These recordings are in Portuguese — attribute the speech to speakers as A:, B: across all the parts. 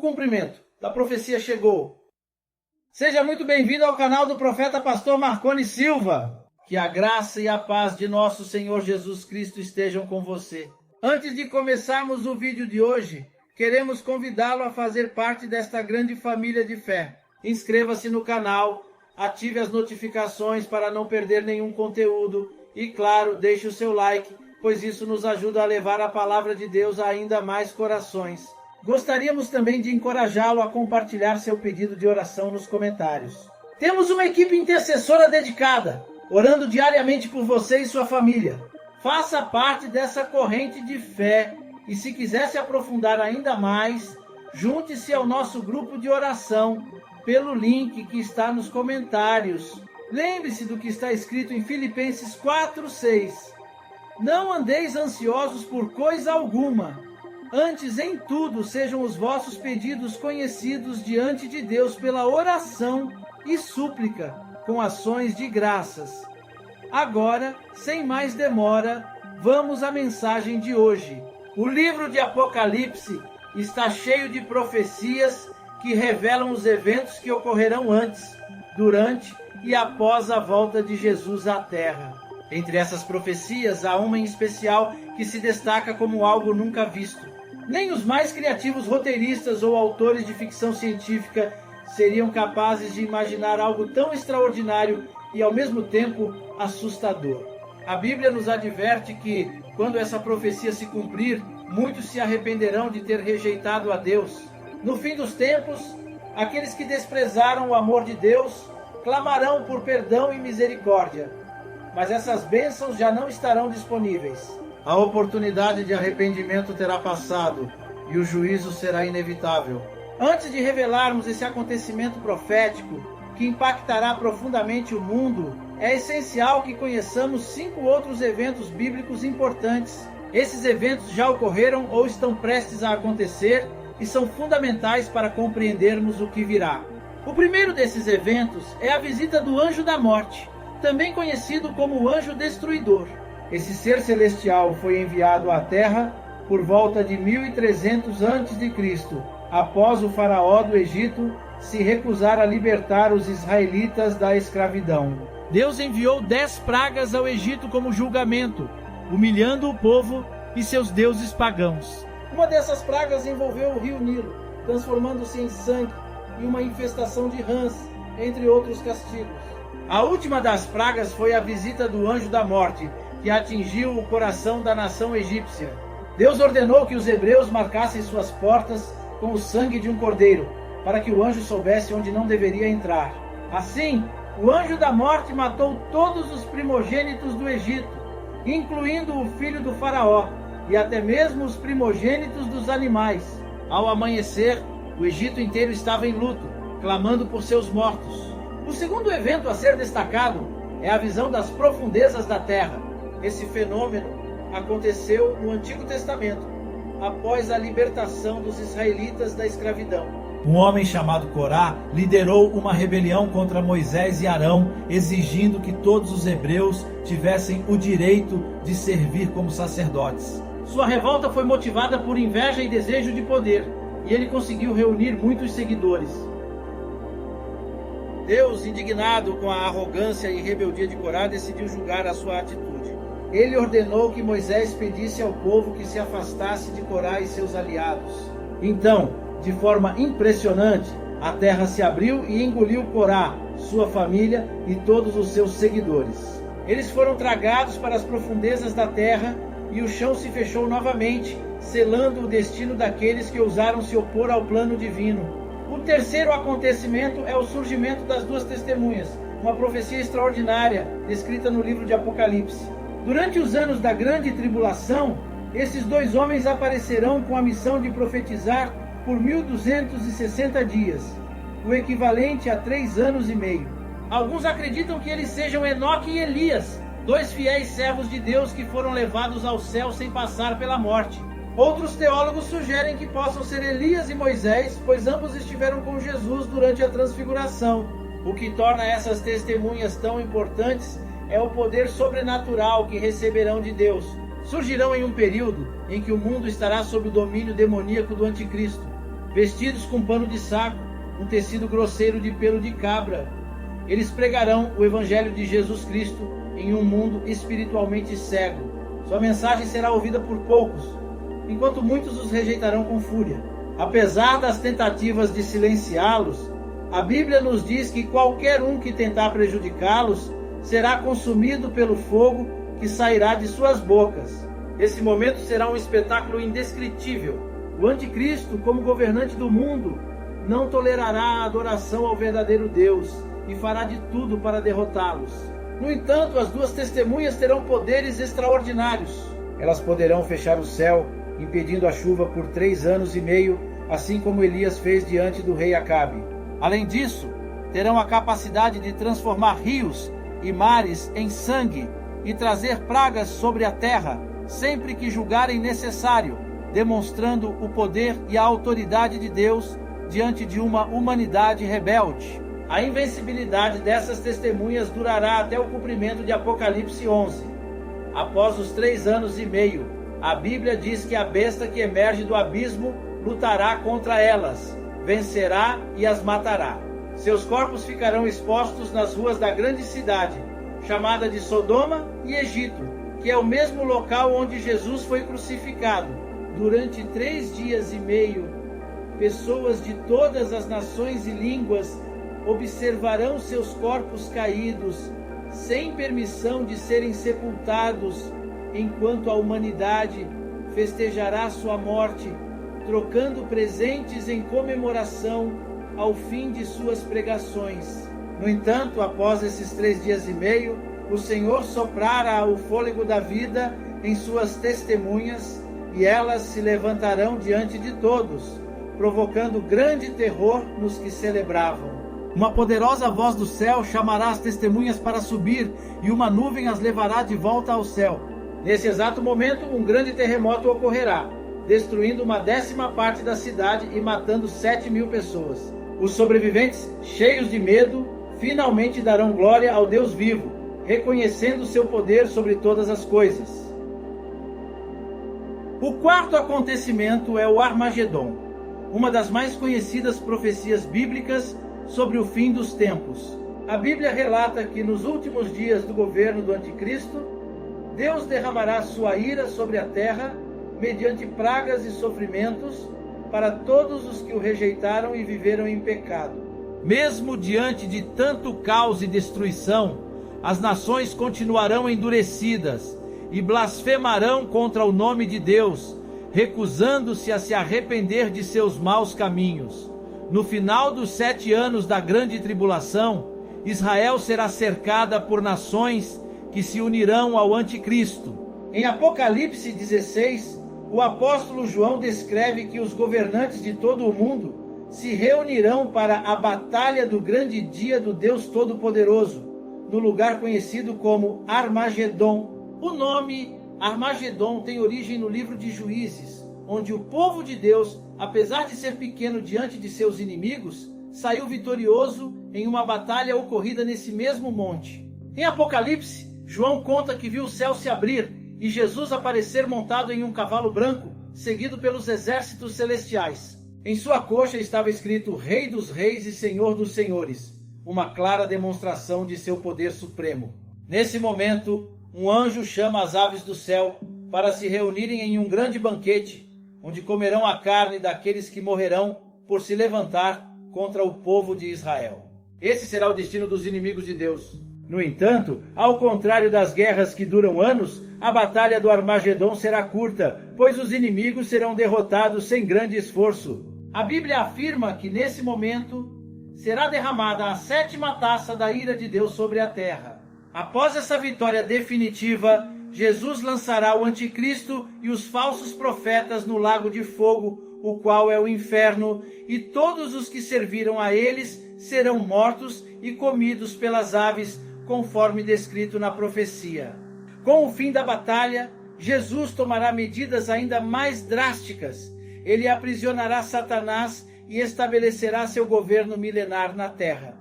A: cumprimento da profecia chegou. Seja muito bem-vindo ao canal do profeta pastor Marconi Silva. Que a graça e a paz de nosso Senhor Jesus Cristo estejam com você. Antes de começarmos o vídeo de hoje, queremos convidá-lo a fazer parte desta grande família de fé. Inscreva-se no canal, ative as notificações para não perder nenhum conteúdo e, claro, deixe o seu like, pois isso nos ajuda a levar a palavra de Deus a ainda mais corações. Gostaríamos também de encorajá-lo a compartilhar seu pedido de oração nos comentários. Temos uma equipe intercessora dedicada, orando diariamente por você e sua família. Faça parte dessa corrente de fé e, se quiser se aprofundar ainda mais, junte-se ao nosso grupo de oração pelo link que está nos comentários. Lembre-se do que está escrito em Filipenses 4:6. Não andeis ansiosos por coisa alguma, antes em tudo sejam os vossos pedidos conhecidos diante de Deus pela oração e súplica, com ações de graças. Agora, sem mais demora, vamos à mensagem de hoje. O livro de Apocalipse está cheio de profecias que revelam os eventos que ocorrerão antes, durante e após a volta de Jesus à Terra. Entre essas profecias, há uma em especial que se destaca como algo nunca visto. Nem os mais criativos roteiristas ou autores de ficção científica seriam capazes de imaginar algo tão extraordinário e, ao mesmo tempo, assustador. A Bíblia nos adverte que, quando essa profecia se cumprir, muitos se arrependerão de ter rejeitado a Deus. No fim dos tempos, aqueles que desprezaram o amor de Deus clamarão por perdão e misericórdia. Mas essas bênçãos já não estarão disponíveis. A oportunidade de arrependimento terá passado e o juízo será inevitável. Antes de revelarmos esse acontecimento profético que impactará profundamente o mundo, é essencial que conheçamos 5 outros eventos bíblicos importantes. Esses eventos já ocorreram ou estão prestes a acontecer e são fundamentais para compreendermos o que virá. O primeiro desses eventos é a visita do Anjo da Morte, também conhecido como o Anjo Destruidor. Esse ser celestial foi enviado à Terra por volta de 1300 a.C., após o faraó do Egito se recusar a libertar os israelitas da escravidão. Deus enviou 10 pragas ao Egito como julgamento, humilhando o povo e seus deuses pagãos. Uma dessas pragas envolveu o rio Nilo, transformando-se em sangue e uma infestação de rãs, entre outros castigos. A última das pragas foi a visita do Anjo da Morte, que atingiu o coração da nação egípcia. Deus ordenou que os hebreus marcassem suas portas com o sangue de um cordeiro, para que o anjo soubesse onde não deveria entrar. Assim, o Anjo da Morte matou todos os primogênitos do Egito, incluindo o filho do faraó, e até mesmo os primogênitos dos animais. Ao amanhecer, o Egito inteiro estava em luto, clamando por seus mortos. O segundo evento a ser destacado é a visão das profundezas da terra. Esse fenômeno aconteceu no Antigo Testamento, após a libertação dos israelitas da escravidão. Um homem chamado Corá liderou uma rebelião contra Moisés e Arão, exigindo que todos os hebreus tivessem o direito de servir como sacerdotes. Sua revolta foi motivada por inveja e desejo de poder, e ele conseguiu reunir muitos seguidores. Deus, indignado com a arrogância e rebeldia de Corá, decidiu julgar a sua atitude. Ele ordenou que Moisés pedisse ao povo que se afastasse de Corá e seus aliados. Então, de forma impressionante, a terra se abriu e engoliu Corá, sua família e todos os seus seguidores. Eles foram tragados para as profundezas da terra e o chão se fechou novamente, selando o destino daqueles que ousaram se opor ao plano divino. O terceiro acontecimento é o surgimento das 2 testemunhas, uma profecia extraordinária descrita no livro de Apocalipse. Durante os anos da grande tribulação, esses 2 homens aparecerão com a missão de profetizar por 1260 dias, o equivalente a 3 anos e meio. Alguns acreditam que eles sejam Enoque e Elias, 2 fiéis servos de Deus que foram levados ao céu sem passar pela morte. Outros teólogos sugerem que possam ser Elias e Moisés, pois ambos estiveram com Jesus durante a transfiguração. O que torna essas testemunhas tão importantes é o poder sobrenatural que receberão de Deus. Surgirão em um período em que o mundo estará sob o domínio demoníaco do anticristo. vestidos com pano de saco, um tecido grosseiro de pelo de cabra. Eles pregarão o evangelho de Jesus Cristo em um mundo espiritualmente cego. Sua mensagem será ouvida por poucos, enquanto muitos os rejeitarão com fúria. Apesar das tentativas de silenciá-los, a Bíblia nos diz que qualquer um que tentar prejudicá-los será consumido pelo fogo que sairá de suas bocas. Esse momento será um espetáculo indescritível. O anticristo, como governante do mundo, não tolerará a adoração ao verdadeiro Deus e fará de tudo para derrotá-los. No entanto, as duas testemunhas terão poderes extraordinários. Elas poderão fechar o céu, impedindo a chuva por 3 anos e meio, assim como Elias fez diante do rei Acabe. Além disso, terão a capacidade de transformar rios e mares em sangue e trazer pragas sobre a terra, sempre que julgarem necessário, demonstrando o poder e a autoridade de Deus diante de uma humanidade rebelde. A invencibilidade dessas testemunhas durará até o cumprimento de Apocalipse 11. Após os 3 anos e meio, a Bíblia diz que a besta que emerge do abismo lutará contra elas, vencerá e as matará. Seus corpos ficarão expostos nas ruas da grande cidade, chamada de Sodoma e Egito, que é o mesmo local onde Jesus foi crucificado. Durante 3 dias e meio, pessoas de todas as nações e línguas observarão seus corpos caídos, sem permissão de serem sepultados, enquanto a humanidade festejará sua morte, trocando presentes em comemoração ao fim de suas pregações. No entanto, após esses 3 dias e meio, o Senhor soprará o fôlego da vida em suas testemunhas, e elas se levantarão diante de todos, provocando grande terror nos que celebravam. Uma poderosa voz do céu chamará as testemunhas para subir, e uma nuvem as levará de volta ao céu. Nesse exato momento, um grande terremoto ocorrerá, destruindo uma 10ª parte da cidade e matando 7.000 pessoas. Os sobreviventes, cheios de medo, finalmente darão glória ao Deus vivo, reconhecendo seu poder sobre todas as coisas. O quarto acontecimento é o Armagedon, uma das mais conhecidas profecias bíblicas sobre o fim dos tempos. A Bíblia relata que nos últimos dias do governo do Anticristo, Deus derramará sua ira sobre a terra mediante pragas e sofrimentos para todos os que o rejeitaram e viveram em pecado. Mesmo diante de tanto caos e destruição, as nações continuarão endurecidas e blasfemarão contra o nome de Deus, recusando-se a se arrepender de seus maus caminhos. No final dos 7 anos da grande tribulação, Israel será cercada por nações que se unirão ao anticristo. Em Apocalipse 16, o apóstolo João descreve que os governantes de todo o mundo se reunirão para a batalha do grande dia do Deus Todo-Poderoso, no lugar conhecido como Armagedon. O nome Armagedon tem origem no livro de Juízes, onde o povo de Deus, apesar de ser pequeno diante de seus inimigos, saiu vitorioso em uma batalha ocorrida nesse mesmo monte. Em Apocalipse, João conta que viu o céu se abrir e Jesus aparecer montado em um cavalo branco, seguido pelos exércitos celestiais. Em sua coxa estava escrito Rei dos Reis e Senhor dos Senhores, uma clara demonstração de seu poder supremo. Nesse momento, um anjo chama as aves do céu para se reunirem em um grande banquete, onde comerão a carne daqueles que morrerão por se levantar contra o povo de Israel. Esse será o destino dos inimigos de Deus. No entanto, ao contrário das guerras que duram anos, a batalha do Armagedon será curta, pois os inimigos serão derrotados sem grande esforço. A Bíblia afirma que nesse momento será derramada a 7ª taça da ira de Deus sobre a terra. Após essa vitória definitiva, Jesus lançará o anticristo e os falsos profetas no lago de fogo, o qual é o inferno, e todos os que serviram a eles serão mortos e comidos pelas aves, conforme descrito na profecia. Com o fim da batalha, Jesus tomará medidas ainda mais drásticas. Ele aprisionará Satanás e estabelecerá seu governo milenar na terra.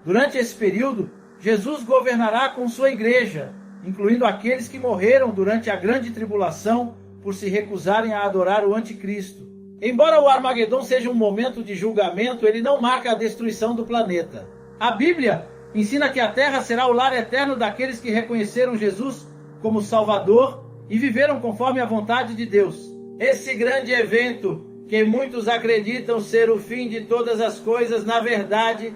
A: Durante esse período, Jesus governará com sua igreja, incluindo aqueles que morreram durante a grande tribulação por se recusarem a adorar o anticristo. Embora o Armagedon seja um momento de julgamento, ele não marca a destruição do planeta. A Bíblia ensina que a Terra será o lar eterno daqueles que reconheceram Jesus como Salvador e viveram conforme a vontade de Deus. Esse grande evento, que muitos acreditam ser o fim de todas as coisas, na verdade,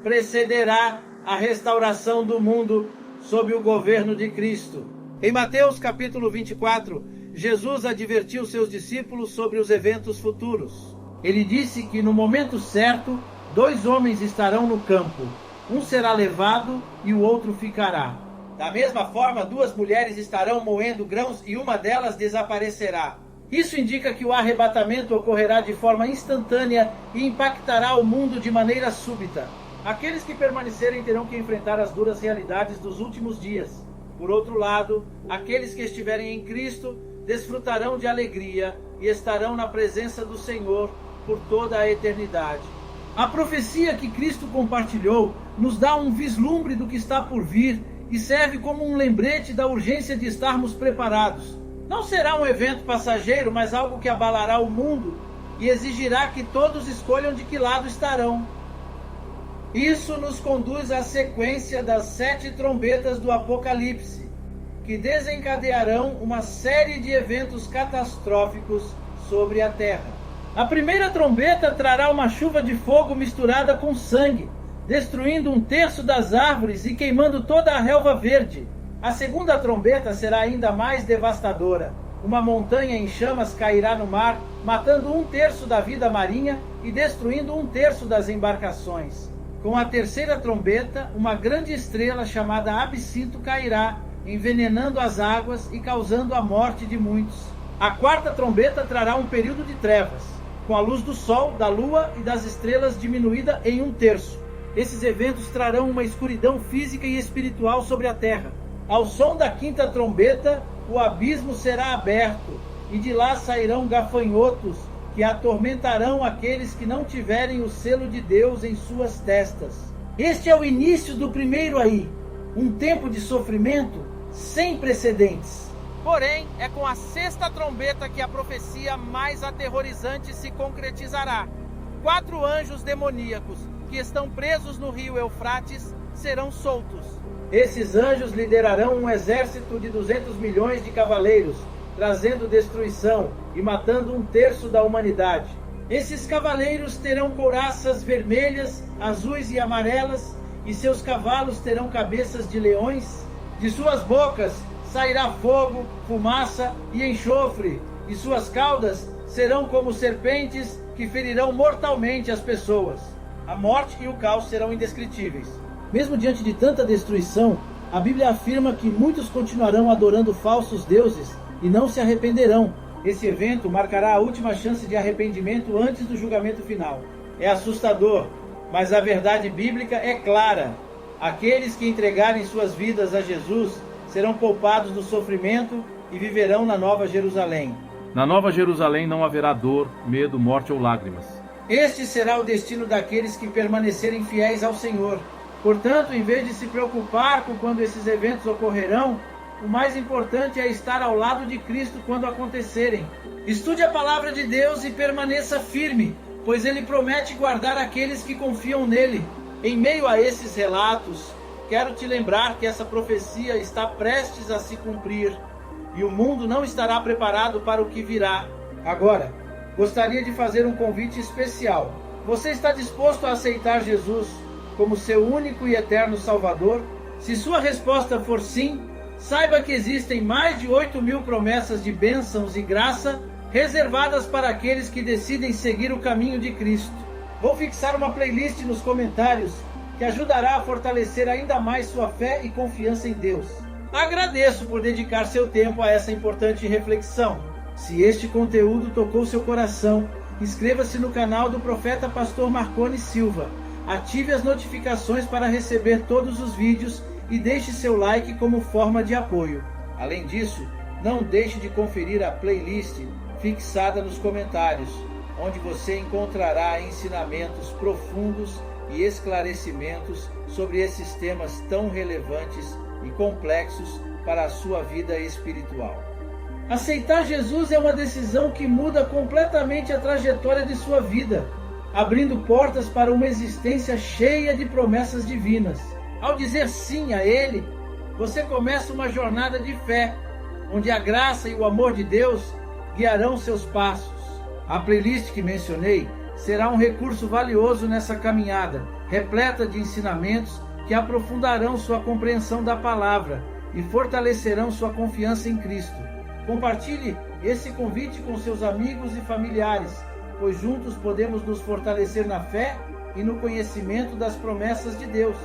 A: precederá a restauração do mundo sob o governo de Cristo. Em Mateus capítulo 24, Jesus advertiu seus discípulos sobre os eventos futuros. Ele disse que no momento certo, 2 homens estarão no campo. Um será levado e o outro ficará. Da mesma forma, 2 mulheres estarão moendo grãos e uma delas desaparecerá. Isso indica que o arrebatamento ocorrerá de forma instantânea e impactará o mundo de maneira súbita. Aqueles que permanecerem terão que enfrentar as duras realidades dos últimos dias. Por outro lado, aqueles que estiverem em Cristo desfrutarão de alegria e estarão na presença do Senhor por toda a eternidade. A profecia que Cristo compartilhou nos dá um vislumbre do que está por vir e serve como um lembrete da urgência de estarmos preparados. Não será um evento passageiro, mas algo que abalará o mundo e exigirá que todos escolham de que lado estarão. Isso nos conduz à sequência das 7 trombetas do Apocalipse, que desencadearão uma série de eventos catastróficos sobre a Terra. A primeira trombeta trará uma chuva de fogo misturada com sangue, destruindo 1/3 das árvores e queimando toda a relva verde. A segunda trombeta será ainda mais devastadora. Uma montanha em chamas cairá no mar, matando 1/3 da vida marinha e destruindo 1/3 das embarcações. Com a terceira trombeta, uma grande estrela chamada Absinto cairá, envenenando as águas e causando a morte de muitos. A quarta trombeta trará um período de trevas, com a luz do sol, da lua e das estrelas diminuída em 1/3. Esses eventos trarão uma escuridão física e espiritual sobre a terra. Ao som da quinta trombeta, o abismo será aberto, e de lá sairão gafanhotos que atormentarão aqueles que não tiverem o selo de Deus em suas testas. Este é o início do primeiro aí, um tempo de sofrimento sem precedentes. Porém, é com a sexta trombeta que a profecia mais aterrorizante se concretizará. 4 anjos demoníacos, que estão presos no rio Eufrates, serão soltos. Esses anjos liderarão um exército de 200 milhões de cavaleiros, trazendo destruição e matando 1/3 da humanidade. Esses cavaleiros terão couraças vermelhas, azuis e amarelas, e seus cavalos terão cabeças de leões. De suas bocas sairá fogo, fumaça e enxofre, e suas caudas serão como serpentes que ferirão mortalmente as pessoas. A morte e o caos serão indescritíveis. Mesmo diante de tanta destruição, a Bíblia afirma que muitos continuarão adorando falsos deuses e não se arrependerão. Esse evento marcará a última chance de arrependimento antes do julgamento final. É assustador, mas a verdade bíblica é clara. Aqueles que entregarem suas vidas a Jesus serão poupados do sofrimento e viverão na Nova Jerusalém.
B: Na Nova Jerusalém não haverá dor, medo, morte ou lágrimas.
A: Este será o destino daqueles que permanecerem fiéis ao Senhor. Portanto, em vez de se preocupar com quando esses eventos ocorrerão, o mais importante é estar ao lado de Cristo quando acontecerem. Estude a palavra de Deus e permaneça firme, pois Ele promete guardar aqueles que confiam nele. Em meio a esses relatos, quero te lembrar que essa profecia está prestes a se cumprir e o mundo não estará preparado para o que virá. Agora, gostaria de fazer um convite especial. Você está disposto a aceitar Jesus como seu único e eterno Salvador? Se sua resposta for sim, saiba que existem mais de 8.000 promessas de bênçãos e graça reservadas para aqueles que decidem seguir o caminho de Cristo. Vou fixar uma playlist nos comentários que ajudará a fortalecer ainda mais sua fé e confiança em Deus. Agradeço por dedicar seu tempo a essa importante reflexão. Se este conteúdo tocou seu coração, inscreva-se no canal do Profeta Pastor Marconi Silva. Ative as notificações para receber todos os vídeos e deixe seu like como forma de apoio. Além disso, não deixe de conferir a playlist fixada nos comentários, onde você encontrará ensinamentos profundos e esclarecimentos sobre esses temas tão relevantes e complexos para a sua vida espiritual. Aceitar Jesus é uma decisão que muda completamente a trajetória de sua vida, abrindo portas para uma existência cheia de promessas divinas. Ao dizer sim a Ele, você começa uma jornada de fé, onde a graça e o amor de Deus guiarão seus passos. A playlist que mencionei será um recurso valioso nessa caminhada, repleta de ensinamentos que aprofundarão sua compreensão da palavra e fortalecerão sua confiança em Cristo. Compartilhe esse convite com seus amigos e familiares, pois juntos podemos nos fortalecer na fé e no conhecimento das promessas de Deus.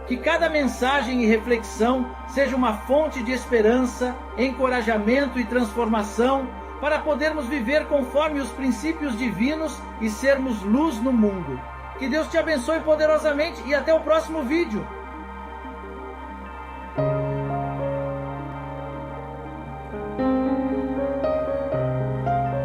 A: Que cada mensagem e reflexão seja uma fonte de esperança, encorajamento e transformação para podermos viver conforme os princípios divinos e sermos luz no mundo. Que Deus te abençoe poderosamente e até o próximo vídeo.